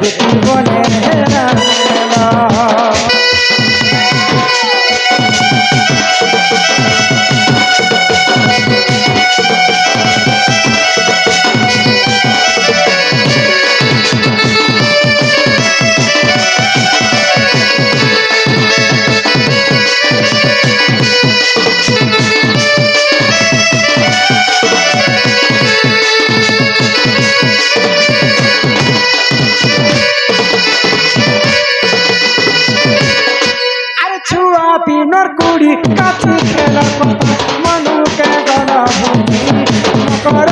জীবনে দিনর কুড়ি কাছে খেলার কথা মনুকে গলা ভূমি কর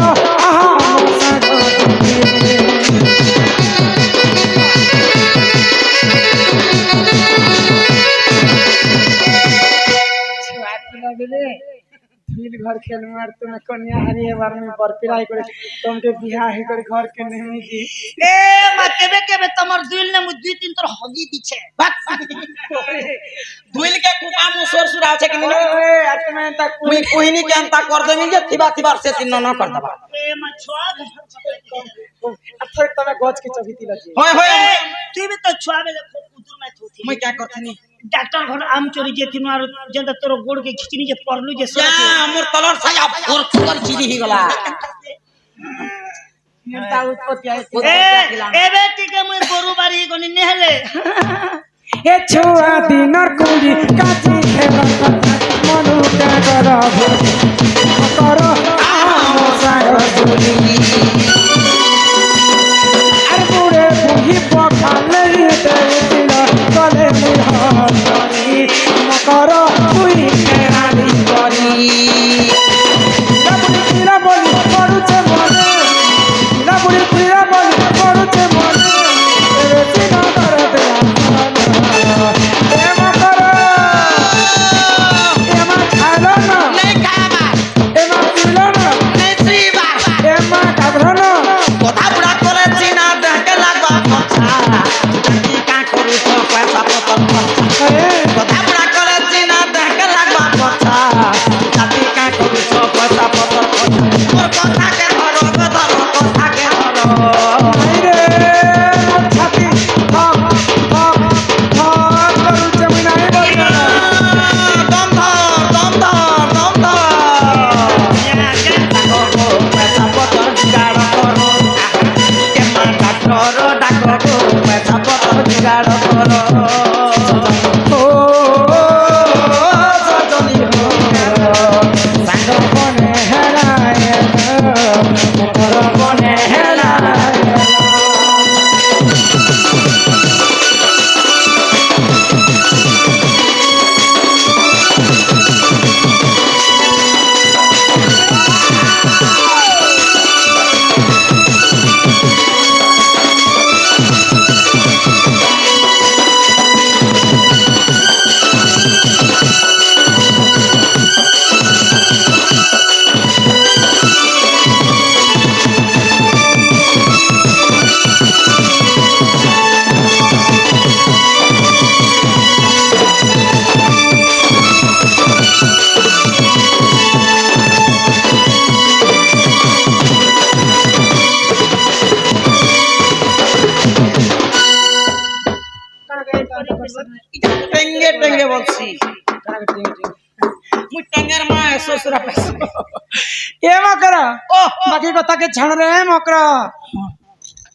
घर खेल मार तुम्हें कन्या हरी बार में बरपिराई करे तुमके बियाह हे कर घर के नहीं की ए मा केबे केबे तमर दुइल ने मु दुई तीन तोर हगी दिछे दुइल के कुपा मु सोर सुरा छे कि नहीं ओए आत्मा ता मुई कोहिनी के अंता कर देमी जे थिबा थिबा से तीन न कर दबा ए मा छुआ अच्छा तमे गज के चबीती लगी होय होय तू भी तो छुआ बेले कुतुर में थूथी मुई क्या करथनी डॉक्टर घर आम चोरी जे तीन मार जंदा तोर गोड़ के खिचनी जे परलु जे या मोर तलर छाया फोर फोर चिरी ही गला ता उत्पत्ति आए ए बेटी के मुई गोरु बारी गनी नेहले ए छुआ दिनर कुड़ी काची खेला मनु का करो आहो सारो जुली अरे बुढ़े बुढ़ी पखाले देतिला गले मुहारी मकरो तुई के रानी करी ना बोली पड़ुचे मने ना बोली प्रिया बोली पड़ुचे मने रे सीना कर दे एमा करो एमा खालो ना नहीं खाबा एमा पीलो ना नहीं सीबा एमा काबरो ना कोठा बुढ़ा करे चीना देख के लागबा अच्छा की का करू तो पैसा पतन कोठा बुढ़ा करे चीना देख के लागबा अच्छा जाति का करू तो पैसा पतन और कोठा के घरो धरो कोठा के घरो नहीं रे मोर छाती थक थक थक करू जमीन आई बोल दम धर पैसा पतन जुगाड़ करो के मां डाक्टर डाको पैसा पतन जुगाड़ करो ओ सजनी हो संग बने हेराए मोर बने हेराए टेंगे टेंगे बोलसी मुई टेंगर मां ससुरा पैसा ए मकरा ओ बाकी कथा के छाण रे मकरा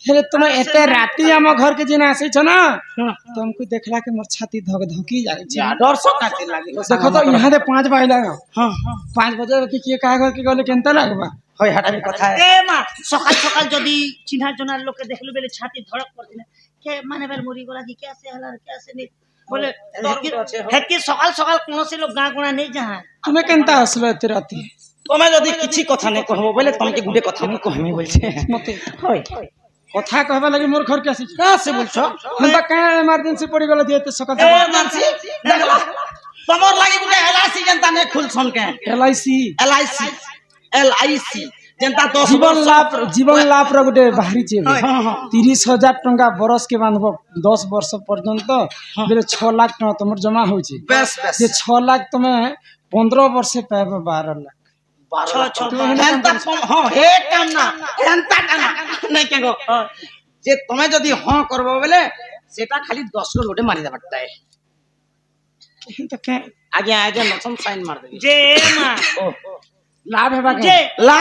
हेरे तुम एते राती हम घर के जिना आसी छ ना तुमको देखला के मोर छाती धक धकी जाय छ डर सो काटे लागे देखो तो यहाँ दे 5 बजे हां 5 बजे के के का घर के गले केनता लागबा होय हटाबी कथा है ए मा सकाल सकाल जदी चिन्हा जनार लोग के देखलु बेले छाती धड़क करथिना के माने बेल मुरी गोला की कैसे हला कैसे नहीं बोले हेती सकाल सकाल कोनो से लोग गां गुणा नहीं जहां तुम्हें केनता असलो एते राती तमे जदी किछि कथा नै कहबो बोले तमके गुडे कथा नै कहमे बोलछे मते होय कथा कहबा लागि मोर घर के आसी का से बोलछो हम त का इमरजेंसी पड़ी गेल दिए सकाल इमरजेंसी देखला तमर लागि गुडे एलआईसी जनता नै खुलछन के एलआईसी एलआईसी जनता 10 जीवन लाभ रो गुटे बाहरी छे 30,000 टंका बरस के बांधब 10 वर्ष पर्यंत बेले 6 लाख टका तमर जमा होय छे बस ये 6 लाख तमे 15 वर्ष पाबे 12 लाख 12 हां हे काम ना एंता ना नै के गो যে তুমি যদি হ্যাঁ করবো বলে সেটা খালি 10 লোটে মারি দেবারটাই তো কে আগে আগে নতুন সাইন মার দেবি যে মা ও লাভ হেবা যে কে লা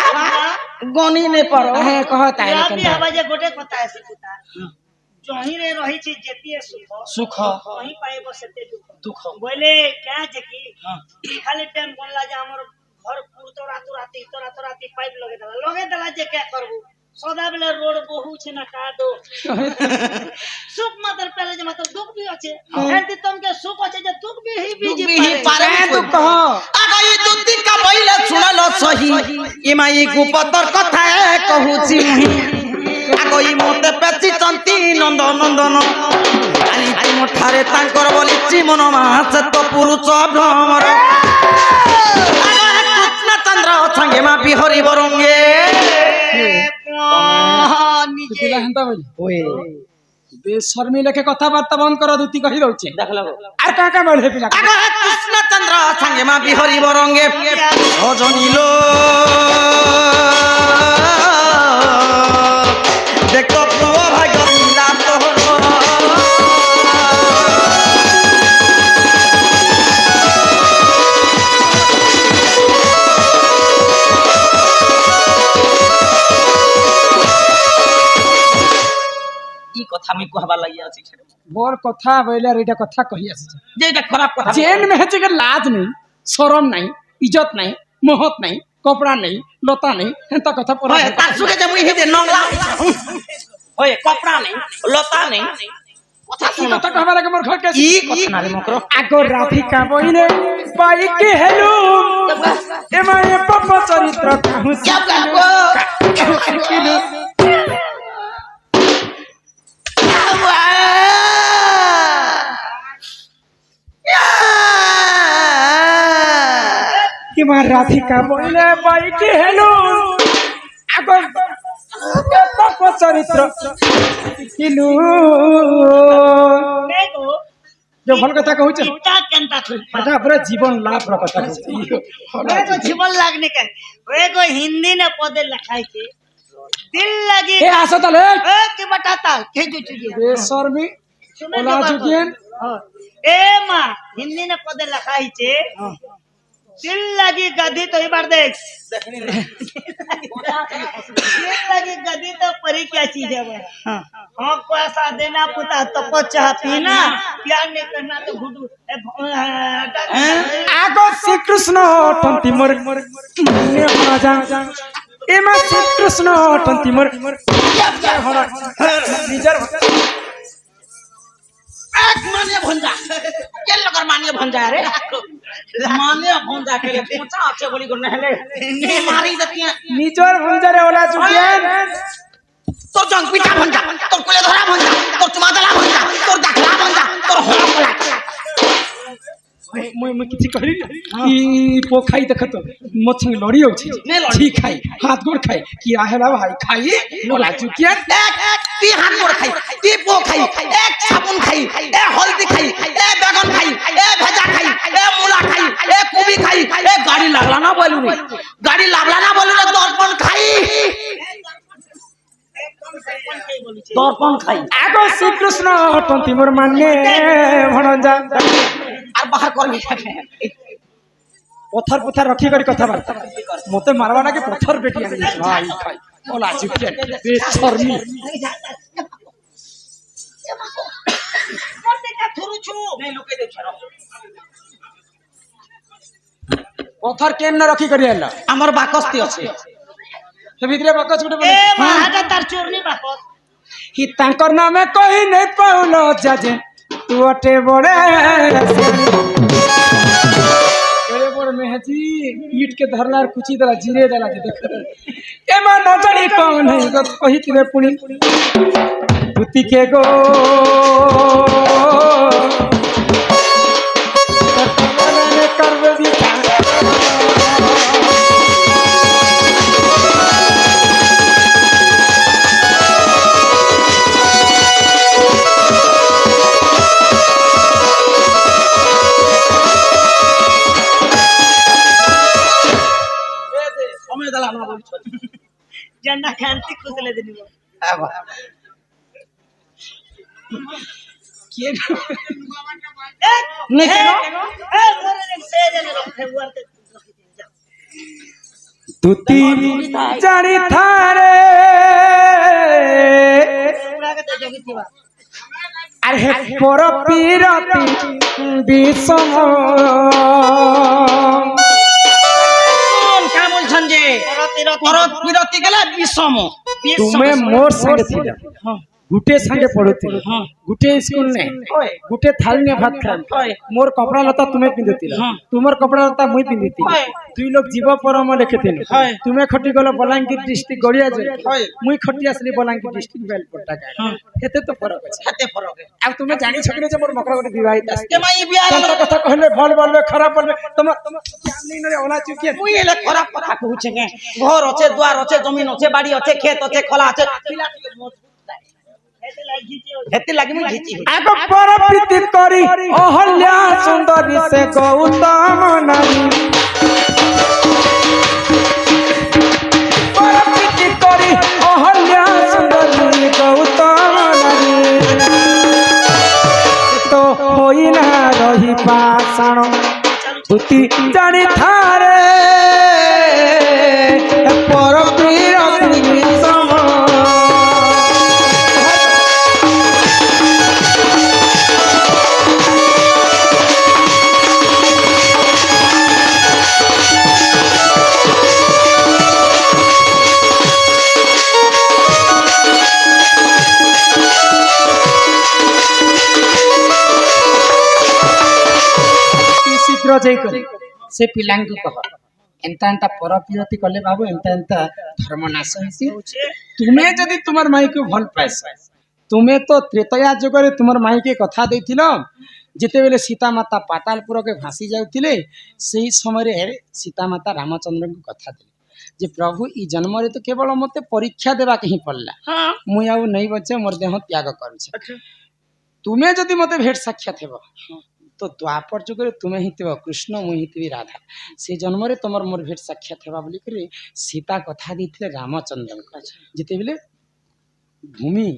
গনি নে পারো হ্যাঁ কহ তাই না লাভি কেন হবা যে গোটে কথা আছে কথা জহিরে রহিছি যেতিয়ে সুখ সুখ কহি পাইব সেতে দুঃখ দুঃখ বলে কে যে কি হ্যাঁ। খালি টাইম বললা যে আমার ঘর পুর তো রাতি পাইপ লগে দেলা যে কে করব সদা বেলা রোড বহুছে না কাদো সুখ মাতার পেলে যে মাতার দুঃখ भी আছে এতে তোমকে সুখ আছে যে দুঃখ भी ही দুঃখ बीजी भी ही पारे पारे। কে তো কহ আগাই দুতি কা বইলে শুনালো সহি ইমাই গুপতর কথা কহুছি মুহি আগই মতে পেছি চন্তি নন্দ নন্দন আলি মঠারে তাঙ্কর বলিছি মন মাছে তো পুরুষ ভ্রমর কৃষ্ণ চন্দ্র সঙ্গে মা বিহরি বরঙ্গে তুলা হেন্তা বলি ওই বেশর্মী লেখে কথাবার্তা বন্ধ কর দুতি কহি দউছে দেখলা আর কাকা বলে পিলা আগো কৃষ্ণ চন্দ্র সঙ্গে মা বিহরি বরঙ্গে ভজনিল দেখো প্রভু ভাগ্য লীলা তোহর ই কথা আমি কহবার লাগি আছি বড় কথা বইলে আর এটা কথা কহি আসছে যে এটা খারাপ কথা জেন में है के लाज नहीं शरम नहीं इज्जत नहीं मोहत नहीं कपड़ा नहीं लता नहीं हेंता কথা পড়া হয় তার সুগে যে মুই হিতে নংলা হয় কপড়া নেই লতা নেই কথা কি শুনো কথা কহবা লাগে মোর ঘর কে ই কথা না রে মকর আগো রাধিকা বইলে বাইক হেলু এমায়ে পপ চরিত্র কাহু क्या कहबो কি মার রাধিকা বইলে বাইক হেলু আগো পপ চরিত্র কিলু দেখো যে ভাল কথা কହୁছ ইটা কেনতা থই এটা পুরা জীবন লাভ র কথা কହୁছ ওরে তো জীবন লাগনে কেন ওরে को हिंदी ने पदे लिखाई के दिल लगी এ আসো তাহলে ए के बताता के जो चीज বেশর্মী सुने ওলা জুকিয়েন ए मां हिंदी ने पदे लिखाई छे दिल लगी गधी तो एक बार देख दिल लगी गधी तो परी क्या चीज है वो हाँ को ऐसा देना पुता तो को चाह पीना प्यार नहीं करना तो घुटू আগো শ্রীকৃষ্ণ অটন্তি মোর মনে হরা যা এমা শ্রীকৃষ্ণ অটন্তি মোর হরা নিজের এক মানিয়ে ভঞ্জা কে লগর মানিয়ে ভঞ্জা রে মানিয়ে ভঞ্জা কে পচা আছে বলি গনে হেলে মারি দতিয়া নিজের ভঞ্জারে ওলা জুকিয়েন তোর জং পিঠা ভঞ্জা তোর কোলে ধরা ভঞ্জা তোর চুমা দলা ভঞ্জা তোর দাখলা ভঞ্জা তোর হলা মই কিছু করি কি পোখাই দেখত মোর সঙ্গে লড়ি হচ্ছে ছি খাই হাত গোড় খাই কি আহেলা ভাই খাই ওলা জুকিয়েন এক তুই হাত মোড় খাই তুই পো খাই এক সাবুন খাই এ হলদি খাই এ বেগুন খাই এ ভেজা খাই এ মূলা খাই এ কবি খাই এ গাড়ি লাগলা না বলু রে গাড়ি লাগলা না বলু রে দর্পণ খাই দর্পণ খাই আগো শ্রীকৃষ্ণ অটন্তি মোর মানে ভণজা আর বাহার করবি পথর পথর রখি করি কথাবার্তা মতে মারবা নাকি পথর বেটি আনি ভাই খাই ওলা জুকিয়েন বেশর্মী পথর কেমনে রখি করি এলা আমার বাকস্তি আছে সে ভিতরে বাকস গুটে বলে ए मां हाटा तार चोरनी बापत হি তাঙ্কর নামে কহি নেই পাউল জাজে তু অটে বড়ে বড়ে বড় মেহজি ईट के धरला कुची दला जीरे दला जे देख एमा न जानी कौन है तो कही तिरे पुणी धुती के गो करबे दी সময় দলা না বলছ जन्ना खांती खुदले दिनी କିଏ नहीं हे करो हे मोरे ने से जने रखे हुआ के ତୁତି ଜାଣି ଥାରେ पूरा के जगी थी আরে পর পিরতি বিষম क्या बोलछन जे परत विरति गेला विषम তুমি মোর সঙ্গে ছিল গুটে সঙ্গে পড়ুছিল গুটে স্কুল নে গুটে থালি নে ভাত খাই মোর কপড়া লতা তুমি পিঁধুছিল তোমার কপড়া লতা মুই পিঁধিছিল দুই লোক জীব পরম লেখিছিল তুমি খটি গল বলাঙ্গীর ডিস্ট্রিক্ট গড়িয়া যে মুই খটি আসলি বলাঙ্গীর ডিস্ট্রিক্ট বেলপট্টা এতে তো ফরক আছে হাতে ফরক আর তুমি জানি ছকরে যে মোর মকরা গোটে বিবাহিত আছে के माई बियाह তোমার কথা কইলে ভাল বলবে খারাপ বলবে তোমার তোমার জানি না ওনা চুকিয়ে मुई एले खराब কথা कहूछे के घर আছে द्वार আছে जमीन আছে बाड़ी আছে खेत আছে खला আছে ऐसे लाइक खींचे हो हेते लागि मुई घिची আগ পর প্রীতি করি অহল্যা সুন্দরী সে গৌতম নারী পর প্রীতি করি অহল্যা সুন্দরী গৌতম নারী তো হই না রহি পাষাণ তুতি জানি থারে পর প্রীতি সম ଶୀଘ୍ର ଯାଇକରି ସେ ପିଲାଙ୍କୁ କହ ଏନ୍ତା ଏନ୍ତା ପରପିରତି କଲେ ବାବୁ ଏନ୍ତା ଏନ୍ତା ଧର୍ମ ନାଶ ହେଇଛି ତୁମେ ଯଦି ତୁମର ମାଇକୁ ଭଲ ପାଇସ ତୁମେ ତ ତ୍ରେତୟା ଯୁଗରେ ତୁମର ମାଇକେ କଥା ଦେଇଥିଲ ଯେତେବେଳେ ସୀତାମାତା ପାତାଳପୁରକେ ଭାସି ଯାଉଥିଲେ ସେଇ ସମୟରେ ସୀତାମାତା ରାମଚନ୍ଦ୍ରଙ୍କୁ କଥା ଦେଲେ ଯେ ପ୍ରଭୁ ଇ ଜନ୍ମରେ ତ କେବଳ ମତେ ପରୀକ୍ଷା ଦେବାକେ ହିଁ ପଡିଲା ମୁଇଁ ଆଉ ନେଇ ବଚେ ମୋର ଦେହ ତ୍ୟାଗ କରୁଛେ ତୁମେ ଯଦି ମତେ ଭେଟ ସାକ୍ଷାତ ହେବ তো দ্বাপর যুগরে তুমি হিতিব কৃষ্ণ মুই হিতিবি রাধা সে জন্মরে তোমার মোর ভেট সাক্ষাৎ হেবা বলি করে সীতা কথা দিয়েছিলে রামচন্দ্রଙ୍କୁ যেতেবেলে ভূমি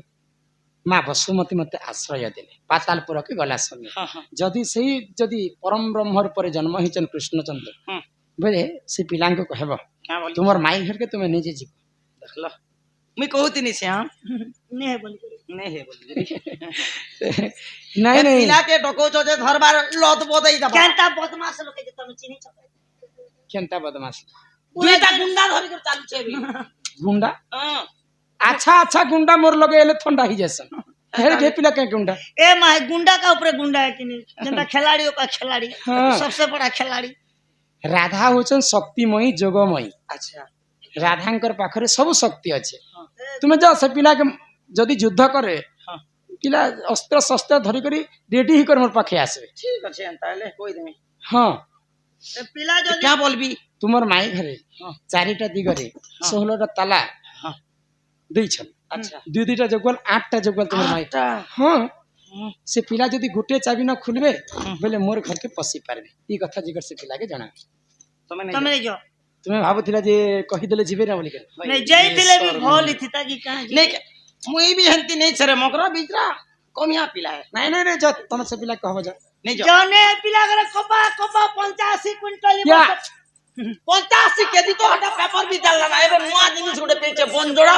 মা বসুমতী মতে আশ্রয় দেলে পাতালপুরকে গলা সময় যদি পরম ব্রহ্মর পরে জন্ম হয়েছেন কৃষ্ণচন্দ্র বেলে সে পিলাঙ্কু কহব তোমার মাই ঘরকে তুমি নিজে যাব দেখল मुई कहूतिनी से हां नहीं बोल नहीं है बोल नहीं नहीं पिला के डकोचो जे धरबार लत बदई दबा केनता बदमाश लोग के तुम चिनी छ केनता बदमाश दुईटा गुंडा धरि कर चालू छे भी गुंडा हां अच्छा अच्छा गुंडा मोर लगे एले ठंडा ही जैसन हेर गे पिला के गुंडा ए माय गुंडा का ऊपर गुंडा है कि नहीं जनता खिलाड़ियों का खिलाड़ी हाँ। सबसे बड़ा खिलाड़ी राधा होचन शक्तिमयी जोगमयी अच्छा राधांकर पाखरे सब शक्ति अच्छे तुम्हें जा से पिला के जदि युद्ध करे पिला अस्त्र शस्त्र धरी करी रेडी ही कर मोर पाखे आसे ठीक আছে তাহলে কই দেমি हाँ ए पिला जो क्या बोलबी तुमर माई घरे चारिटा दिगरे 16टा ताला हाँ। देई छन अच्छा दुई दुईटा जगल 8टा जगल तुमर माई आठटा। हाँ से पिला जदि गोटे चाबी न खुलबे बोले मोर घर के पसी पारबे ई कथा जिगर से पिला के जाना তুমি तुम नहीं जो तुमे भाबुथिला जे कहि देले जिबे ना बोली के नहीं जई दिले भी भोली थी ताकि कहां नहीं मुई भी हंती नहीं छरे मकरा बिचरा कमिया पिला है नहीं नहीं नहीं जा तुम से पिला कहबो जा नहीं जो जने पिला करे कबा 85 क्विंटल क्या 85 केजी तो हटा पेपर भी डालला ना एबे मुआ जिनिस गुडे पेचे बंजोड़ा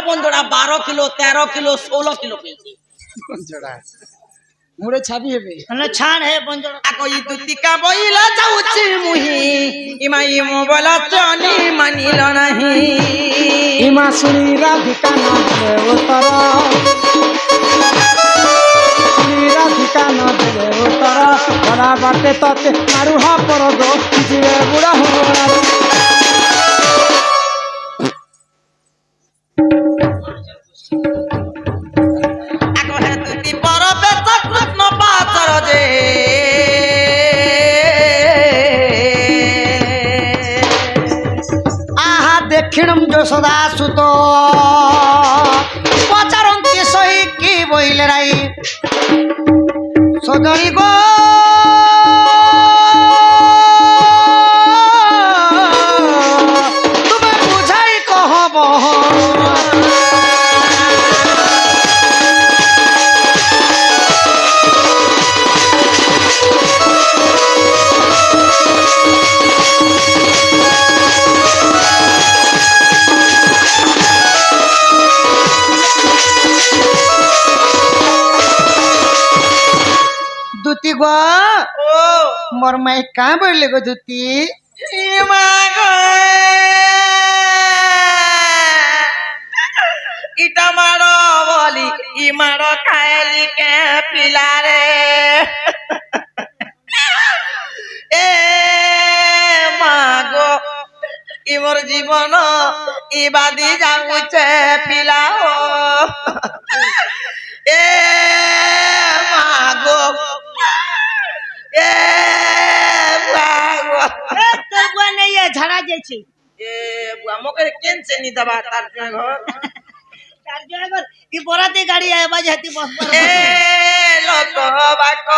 12 किलो 13 किलो 16 किलो पेचे जोड़ा मुड़े छाबी हेबे ना छान है बंजोड़ा आको ई दुतिका बइला जाउछि मुही इमाई मोबाइल चनी मानिल नाही हिमा सुनी राधिका न देवे उतर सुनी राधिका न देवे उतर बड़ा बाटे तते मारू हा पर दो जीवे बुढ़ा हो आको हे दुति पर बेच कृष्ण पातर जे आहा दक्षिणम যশোদা সুত পচারন্তি সহি কি বইলে রাই সজনি গো তুমি বুঝাই কহব গো ও মোর মাই কা বললে গো দুতি মা গো ইটা মারো বলি ই মারো খাইলি কে পিলারে এ মা গো ইমর জীবন ইবাদি যাউছে পিলা ও এ মা গো এ মা গো তোর বুয়া নেই ঝাড়া যাইছে এ বুয়া মোকে কেনছে নি দবা তার ঘর তার ড্রাইভার ই বরাতে গাড়ি আয় বাজাতি বস এ লোক বাক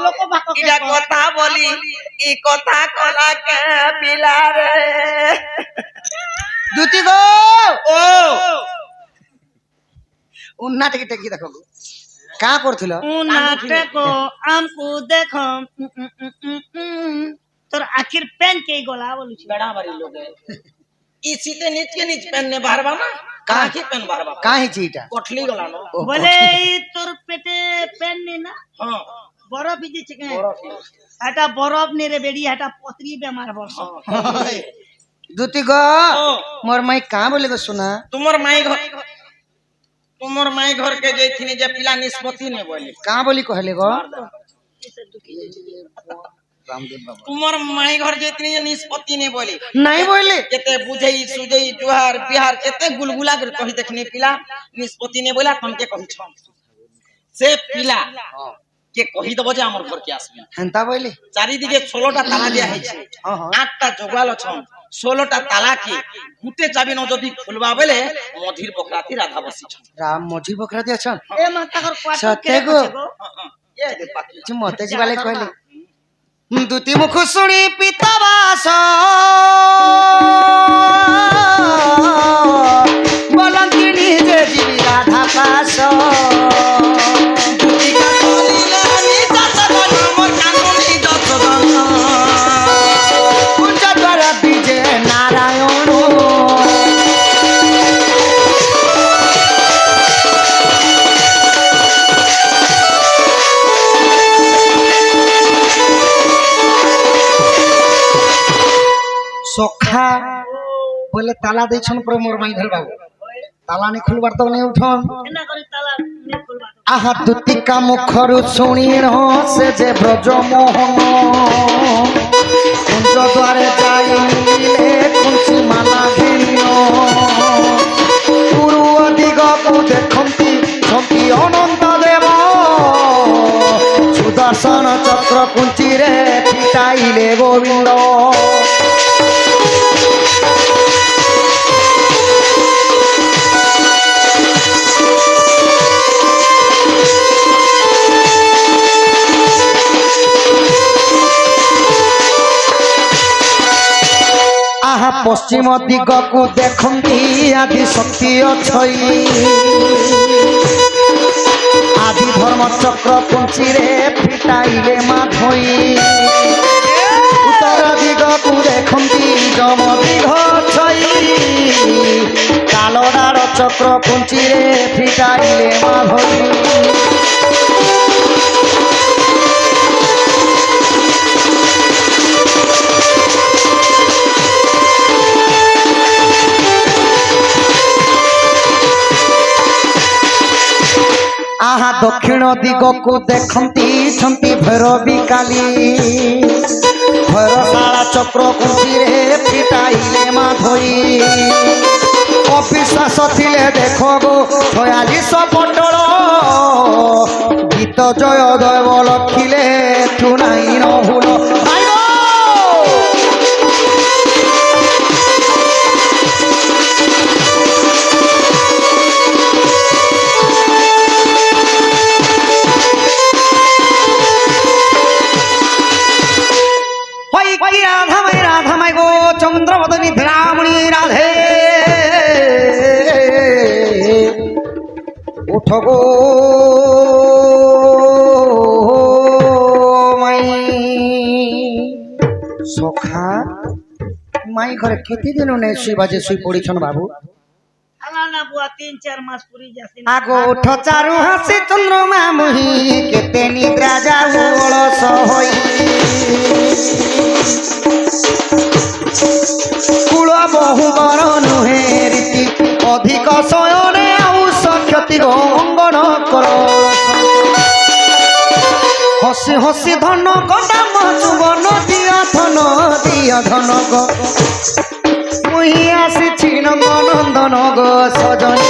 লোক ভাগ ইটা কথা বলি ই কথা কলা কে পিলারে দুতি গো ও উন্না টেকি টেকি দেখো গো কা করছিল নাটকো আমকু দেখো তোর আখির পেন কে গলা বলছি বেড়া বাড়ি লোকে ইসিতে নিচ के नीच पहनने बारबा ना काहे पेन बारबा কা হইছে এটা कोठली गला नो ও, বলে এই তোর পেটে পেন নে না हां বরফ দিছে কে बरफ এটা বরফ নে রে বেড়ি এটা পত্রি বেমার বস দুতি গো ओ মোর মাই কা বলে গো শোনা तुमर माई घर के जैथिनी जे पिला निष्पत्ति ने बोली কা বলি কহলে গো रामदेव बाबा तुमर माई घर जैथिनी जे निष्पत्ति ने बोली नहीं बोले केते बुझई सुजई जुहार बिहार केते गुलगुला कर कहि देखने पिला निष्पत्ति ने बोला तुम के कहि छम से पिला के कहि दबो जे हमर घर के आसबी हंता बोले चारि दिके 16टा ताला दिया है छे हां हां 8टा जोगाल छम 16टा ताला के गुटे चाबी न जदी खुलबा बेले मधुर बकराती राधा बसी छम राम मोठी बकरा दे छन এ মাথা কর কোয়াটো সত্যি কে গো। গো ये दे बाकी যে মতে জিবালে কইলে দুতি মুখ শুনি পিতাবাস বলন্তি নিজে জীবি রাধা পাশ দুটিকা কলিলা নি চাচা বল মোর কানুনি যত জন কুঞ্জ দ্বারা বিজে নারায়ণ সখা বলে তালা দিয়েছেন পরে মোর মাই ভেল বাবু তালা নি খুলবার তো নেই উঠন এনা করে তালা নে খুলবা আহা দুতিকা মুখরু শুনিণ সে যে ব্রজমোহন কুঞ্জ দ্বারে যাই মিলিলে কুঞ্চি মালা ঘিরিণ গুরু দিগকু দেখন্তি সন্তি অনন্ত দেব সুদর্শন চক্র কুঞ্চিরে পিটাইলে গোবিন্দ আহা পশ্চিম দিগকু দেখন্তি আদি শক্তি অছই আদি ধর্ম চক্র কুঞ্চিরে ফিটাইলে মাধই উত্তর দিগকু দেখন্তি যম দিঘ ছই কালডার চক্র কুঞ্চিরে ফিটাইলে মাধই আহা দক্ষিণ দিগকু দেখন্তি ছন্তি ভৈরবী কালী ভৈরশালা চক্র কুঞ্চিরে ফিটাইলে মাধই অবিশ্বাস থিলে দেখ গো 46 পটল গীত জয় দৈব লখিলে তু নাই নহুল ভাই গো! হই কি রাধা মাই গো চন্দ্রবদনী ধরামণি রাধে উঠ গো মাই সখা মাই ঘরে কেতে দিন নে শুই বাজে শুই পড়িছন বাবু তালা না बुआ 3-4 मास पूरी जासी आगो उठ चारु हासी चंद्रमा मुही केते निद्रा जाऊ अलस होई कुल बहु बर नुहे रीति अधिक शयने आउष क्षति रंगन कर हसी हसी धन कदाम जुबन दिया धन गो मुही आसी नंदन गो सजनी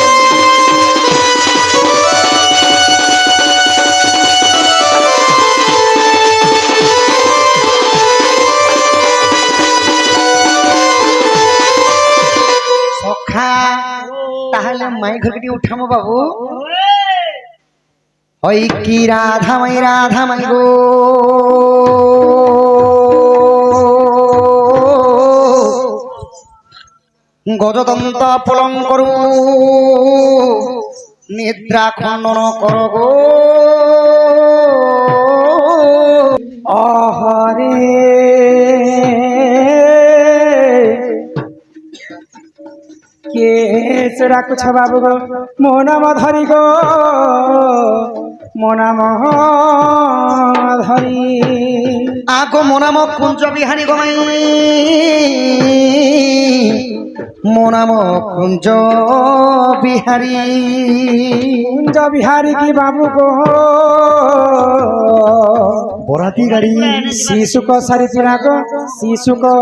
सखा ताहले माई घर के उठामो बाबू ओई की राधा माई गो गजदंत पलং करु निद्रा खंडन कर गो अहरे केस डाकुछ बाबू गो मो नाम धरी गो मो नाम धरी आगो मो नाम कुंज बिहारी गमाई मो नाम कुंज बिहारी कुंज बिहारी की बाबू को बराती गाड़ी शिशु को सारी पिला को शिशु को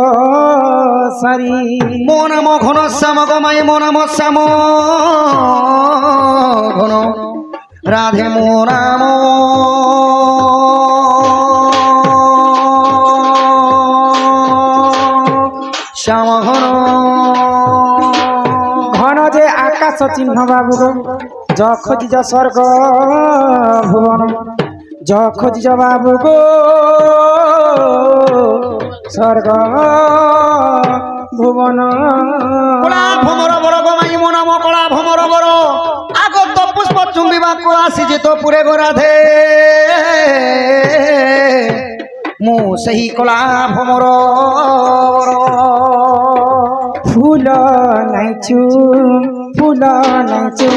सारी मो नाम घन श्याम गमाई मो नाम श्याम घन राधे मो नाम श्याम घन घन जे आकाश चिन्ह बाबू गो ज खोजिज स्वर्ग भुवन ज खोजिज बाबू गो स्वर्ग भुवन कला भमर बर गमाई मो नाम कला भमर बर आगो तो पुष्प चुंबिबा को आसी जे तो पुरे गो राधे मु सही कला भमर बर फूल नाइचु फूल नाइचु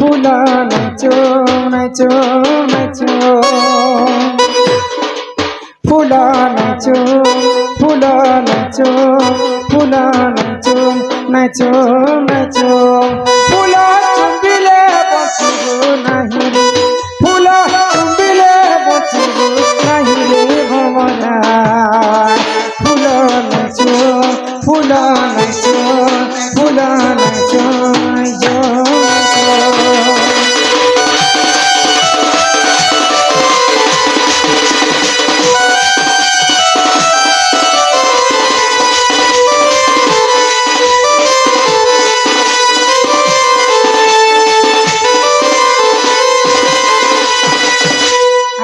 फूल नाइचु नाइचु नाइचु फूल नाइचु फूल नाइचु फूल नाइचु नाइचु नाइचु फूल चुंबिले बचिबु नाही रे फूल चुंबिले बचिबु नाही रे भवना फूल नाइचु फूल नाइचु फूल नाइचु नाइचु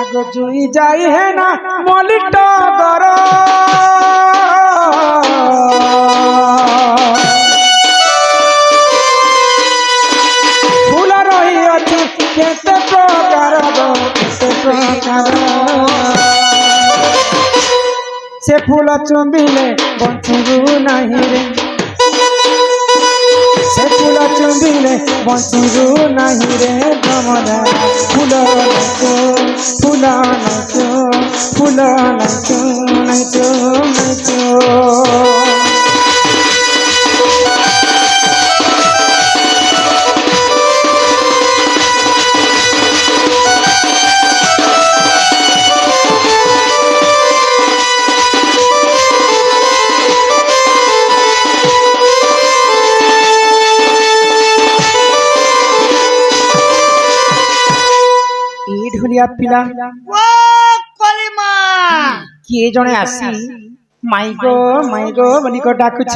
आगो जुई जाई है ना मलिट गर फूल रही अच्छी केते प्रकार केते प्रकार से फूल चुंबिले बंचिबु नाही रे से फूल चुंबिले बंचिबु नाही रे भमरा फूल नाचो फूल नाचो फूल नाचो नाचो नाचो ढोलिया पिला ओ कलिमा किए जने आसी माइगो बोली को डाकुछ